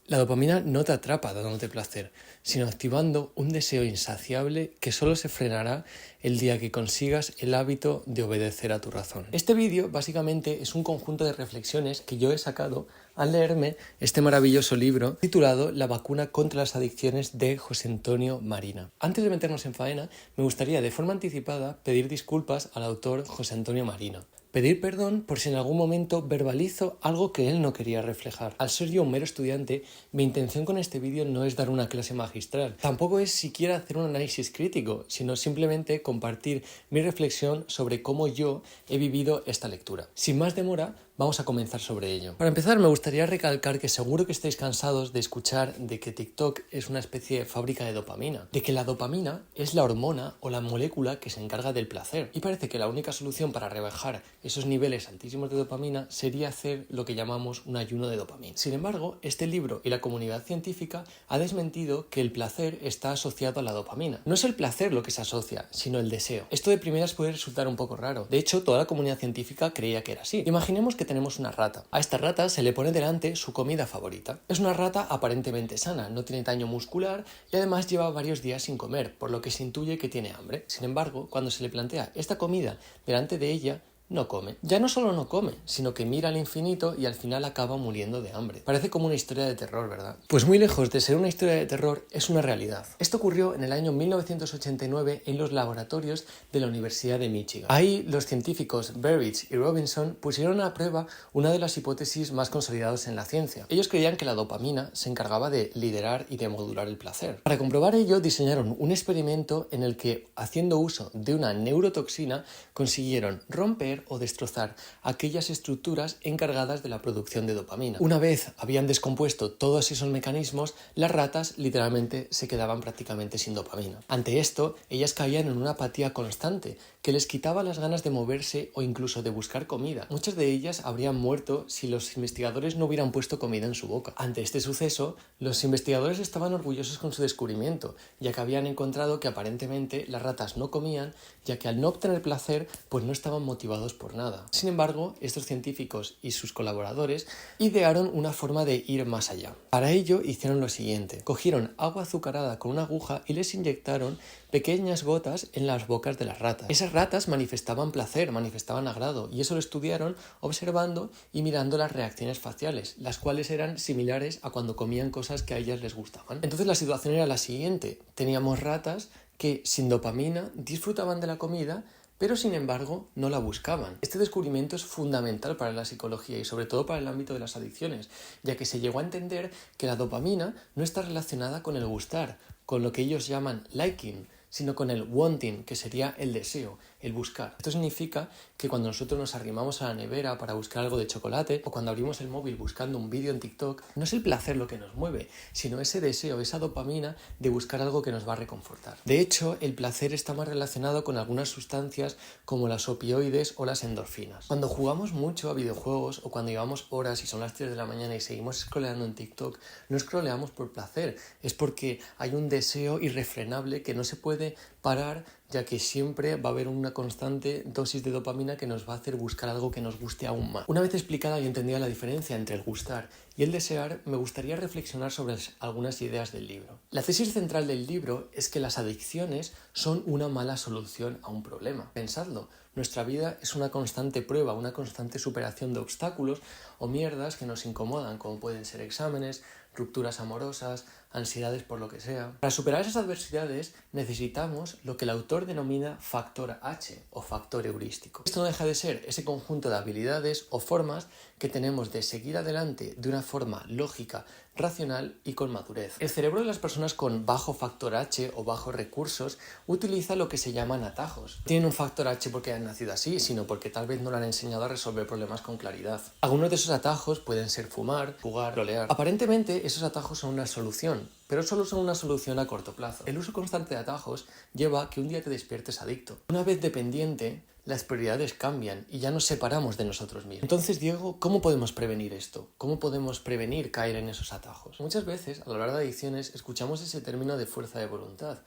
La dopamina no te atrapa dándote placer, sino activando un deseo insaciable que solo se frenará el día que consigas el hábito de obedecer a tu razón. Este vídeo básicamente es un conjunto de reflexiones que yo he sacado al leerme este maravilloso libro titulado La vacuna contra las adicciones de José Antonio Marina. Antes de meternos en faena, me gustaría de forma anticipada pedir disculpas al autor José Antonio Marina. Pedir perdón por si en algún momento verbalizo algo que él no quería reflejar. Al ser yo un mero estudiante, mi intención con este vídeo no es dar una clase magistral. Tampoco es siquiera hacer un análisis crítico, sino simplemente compartir mi reflexión sobre cómo yo he vivido esta lectura. Sin más demora, vamos a comenzar sobre ello. Para empezar, me gustaría recalcar que seguro que estáis cansados de escuchar de que TikTok es una especie de fábrica de dopamina, de que la dopamina es la hormona o la molécula que se encarga del placer. Y parece que la única solución para rebajar esos niveles altísimos de dopamina sería hacer lo que llamamos un ayuno de dopamina. Sin embargo, este libro y la comunidad científica ha desmentido que el placer está asociado a la dopamina. No es el placer lo que se asocia, sino el deseo. Esto de primeras puede resultar un poco raro. De hecho, toda la comunidad científica creía que era así. Imaginemos que tenemos una rata. A esta rata se le pone delante su comida favorita. Es una rata aparentemente sana, no tiene daño muscular y además lleva varios días sin comer, por lo que se intuye que tiene hambre. Sin embargo, cuando se le plantea esta comida delante de ella, no come. Ya no solo no come, sino que mira al infinito y al final acaba muriendo de hambre. Parece como una historia de terror, ¿verdad? Pues muy lejos de ser una historia de terror, es una realidad. Esto ocurrió en el año 1989 en los laboratorios de la Universidad de Michigan. Ahí los científicos Berridge y Robinson pusieron a prueba una de las hipótesis más consolidadas en la ciencia. Ellos creían que la dopamina se encargaba de liderar y de modular el placer. Para comprobar ello, diseñaron un experimento en el que, haciendo uso de una neurotoxina, consiguieron romper o destrozar aquellas estructuras encargadas de la producción de dopamina. Una vez habían descompuesto todos esos mecanismos, las ratas literalmente se quedaban prácticamente sin dopamina. Ante esto, ellas caían en una apatía constante que les quitaba las ganas de moverse o incluso de buscar comida. Muchas de ellas habrían muerto si los investigadores no hubieran puesto comida en su boca. Ante este suceso, los investigadores estaban orgullosos con su descubrimiento, ya que habían encontrado que aparentemente las ratas no comían, ya que al no obtener placer, pues no estaban motivados por nada. Sin embargo, estos científicos y sus colaboradores idearon una forma de ir más allá. Para ello hicieron lo siguiente: cogieron agua azucarada con una aguja y les inyectaron pequeñas gotas en las bocas de las ratas. Esas ratas manifestaban placer, manifestaban agrado, y eso lo estudiaron observando y mirando las reacciones faciales, las cuales eran similares a cuando comían cosas que a ellas les gustaban. Entonces la situación era la siguiente: teníamos ratas que sin dopamina disfrutaban de la comida, pero sin embargo no la buscaban. Este descubrimiento es fundamental para la psicología y sobre todo para el ámbito de las adicciones, ya que se llegó a entender que la dopamina no está relacionada con el gustar, con lo que ellos llaman liking, sino con el wanting, que sería el deseo, el buscar. Esto significa que cuando nosotros nos arrimamos a la nevera para buscar algo de chocolate o cuando abrimos el móvil buscando un vídeo en TikTok, no es el placer lo que nos mueve, sino ese deseo, esa dopamina de buscar algo que nos va a reconfortar. De hecho, el placer está más relacionado con algunas sustancias como las opioides o las endorfinas. Cuando jugamos mucho a videojuegos o cuando llevamos horas y son las 3 de la mañana y seguimos scrolleando en TikTok, no scrolleamos por placer, es porque hay un deseo irrefrenable que no se puede parar, ya que siempre va a haber una constante dosis de dopamina que nos va a hacer buscar algo que nos guste aún más. Una vez explicada y entendida la diferencia entre el gustar y el desear, me gustaría reflexionar sobre algunas ideas del libro. La tesis central del libro es que las adicciones son una mala solución a un problema. Pensadlo, nuestra vida es una constante prueba, una constante superación de obstáculos o mierdas que nos incomodan, como pueden ser exámenes, rupturas amorosas, ansiedades por lo que sea. Para superar esas adversidades necesitamos lo que el autor denomina factor H o factor heurístico. Esto no deja de ser ese conjunto de habilidades o formas que tenemos de seguir adelante de una forma lógica, racional y con madurez. El cerebro de las personas con bajo factor H o bajos recursos utiliza lo que se llaman atajos. Tienen un factor H porque han nacido así, sino porque tal vez no le han enseñado a resolver problemas con claridad. Algunos de esos atajos pueden ser fumar, jugar, rolear. Aparentemente esos atajos son una solución, pero solo son una solución a corto plazo. El uso constante de atajos lleva a que un día te despiertes adicto. Una vez dependiente, las prioridades cambian y ya nos separamos de nosotros mismos. Entonces, Diego, ¿cómo podemos prevenir esto? ¿Cómo podemos prevenir caer en esos atajos? Muchas veces, a lo largo de adicciones, escuchamos ese término de fuerza de voluntad,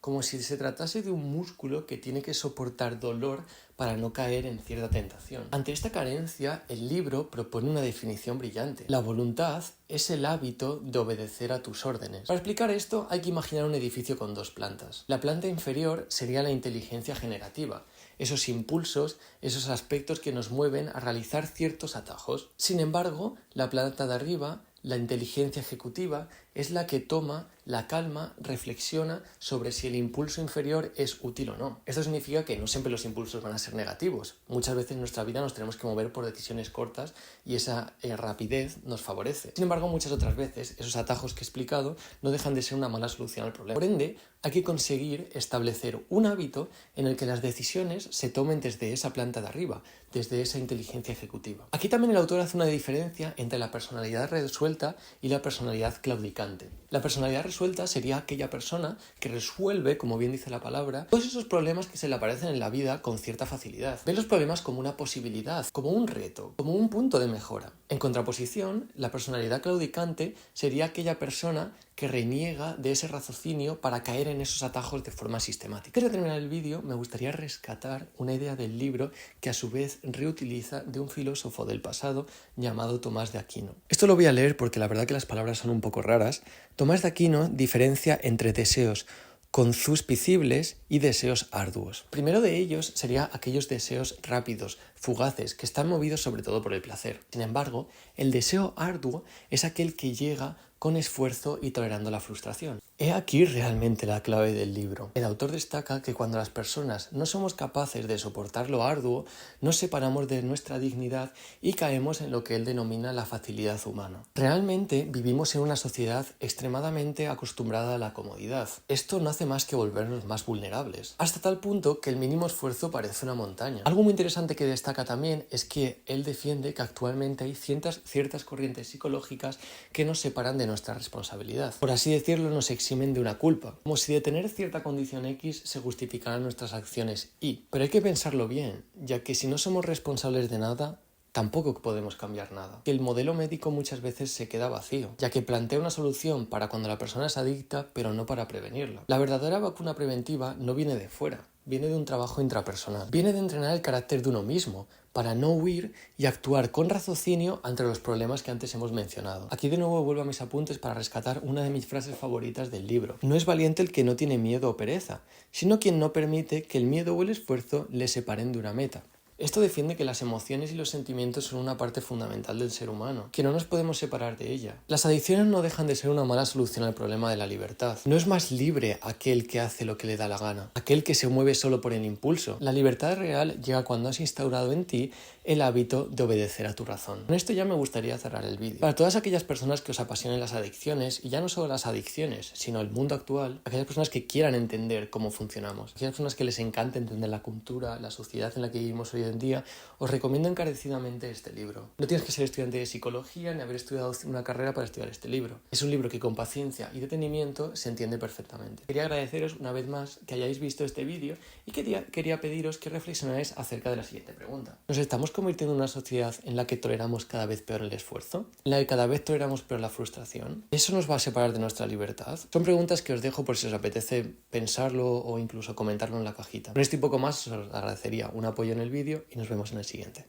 como si se tratase de un músculo que tiene que soportar dolor para no caer en cierta tentación. Ante esta carencia, el libro propone una definición brillante. La voluntad es el hábito de obedecer a tus órdenes. Para explicar esto hay que imaginar un edificio con dos plantas. La planta inferior sería la inteligencia generativa, esos impulsos, esos aspectos que nos mueven a realizar ciertos atajos. Sin embargo, la planta de arriba, la inteligencia ejecutiva, es la que toma la calma, reflexiona sobre si el impulso inferior es útil o no. Esto significa que no siempre los impulsos van a ser negativos. Muchas veces en nuestra vida nos tenemos que mover por decisiones cortas y esa rapidez nos favorece. Sin embargo, muchas otras veces esos atajos que he explicado no dejan de ser una mala solución al problema. Por ende, hay que conseguir establecer un hábito en el que las decisiones se tomen desde esa planta de arriba, desde esa inteligencia ejecutiva. Aquí también el autor hace una diferencia entre la personalidad resuelta y la personalidad claudicante. La personalidad resuelta sería aquella persona que resuelve, como bien dice la palabra, todos esos problemas que se le aparecen en la vida con cierta facilidad. Ve los problemas como una posibilidad, como un reto, como un punto de mejora. En contraposición, la personalidad claudicante sería aquella persona que reniega de ese raciocinio para caer en esos atajos de forma sistemática. Antes de terminar el vídeo, me gustaría rescatar una idea del libro que a su vez reutiliza de un filósofo del pasado llamado Tomás de Aquino. Esto lo voy a leer porque la verdad que las palabras son un poco raras. Tomás de Aquino diferencia entre deseos concupiscibles y deseos arduos. Primero de ellos sería aquellos deseos rápidos, fugaces, que están movidos sobre todo por el placer. Sin embargo, el deseo arduo es aquel que llega con esfuerzo y tolerando la frustración. He aquí realmente la clave del libro. El autor destaca que cuando las personas no somos capaces de soportar lo arduo, nos separamos de nuestra dignidad y caemos en lo que él denomina la facilidad humana. Realmente vivimos en una sociedad extremadamente acostumbrada a la comodidad. Esto no hace más que volvernos más vulnerables, hasta tal punto que el mínimo esfuerzo parece una montaña. Algo muy interesante que destaca también es que él defiende que actualmente hay ciertas corrientes psicológicas que nos separan de nuestra responsabilidad. Por así decirlo, nos eximen de una culpa, como si de tener cierta condición X se justificaran nuestras acciones Y. Pero hay que pensarlo bien, ya que si no somos responsables de nada, tampoco podemos cambiar nada. Que el modelo médico muchas veces se queda vacío, ya que plantea una solución para cuando la persona es adicta, pero no para prevenirla. La verdadera vacuna preventiva no viene de fuera, viene de un trabajo intrapersonal. Viene de entrenar el carácter de uno mismo, para no huir y actuar con raciocinio ante los problemas que antes hemos mencionado. Aquí de nuevo vuelvo a mis apuntes para rescatar una de mis frases favoritas del libro. No es valiente el que no tiene miedo o pereza, sino quien no permite que el miedo o el esfuerzo le separen de una meta. Esto defiende que las emociones y los sentimientos son una parte fundamental del ser humano, que no nos podemos separar de ella. Las adicciones no dejan de ser una mala solución al problema de la libertad. No es más libre aquel que hace lo que le da la gana, aquel que se mueve solo por el impulso. La libertad real llega cuando has instaurado en ti el hábito de obedecer a tu razón. Con esto ya me gustaría cerrar el vídeo. Para todas aquellas personas que os apasionen las adicciones, y ya no solo las adicciones, sino el mundo actual, aquellas personas que quieran entender cómo funcionamos, aquellas personas que les encanta entender la cultura, la sociedad en la que vivimos hoy en día, os recomiendo encarecidamente este libro. No tienes que ser estudiante de psicología ni haber estudiado una carrera para estudiar este libro. Es un libro que con paciencia y detenimiento se entiende perfectamente. Quería agradeceros una vez más que hayáis visto este vídeo y quería pediros que reflexionarais acerca de la siguiente pregunta. ¿Nos estamos convirtiendo en una sociedad en la que toleramos cada vez peor el esfuerzo? ¿En la que cada vez toleramos peor la frustración? ¿Eso nos va a separar de nuestra libertad? Son preguntas que os dejo por si os apetece pensarlo o incluso comentarlo en la cajita. Con esto y poco más os agradecería un apoyo en el vídeo y nos vemos en el siguiente.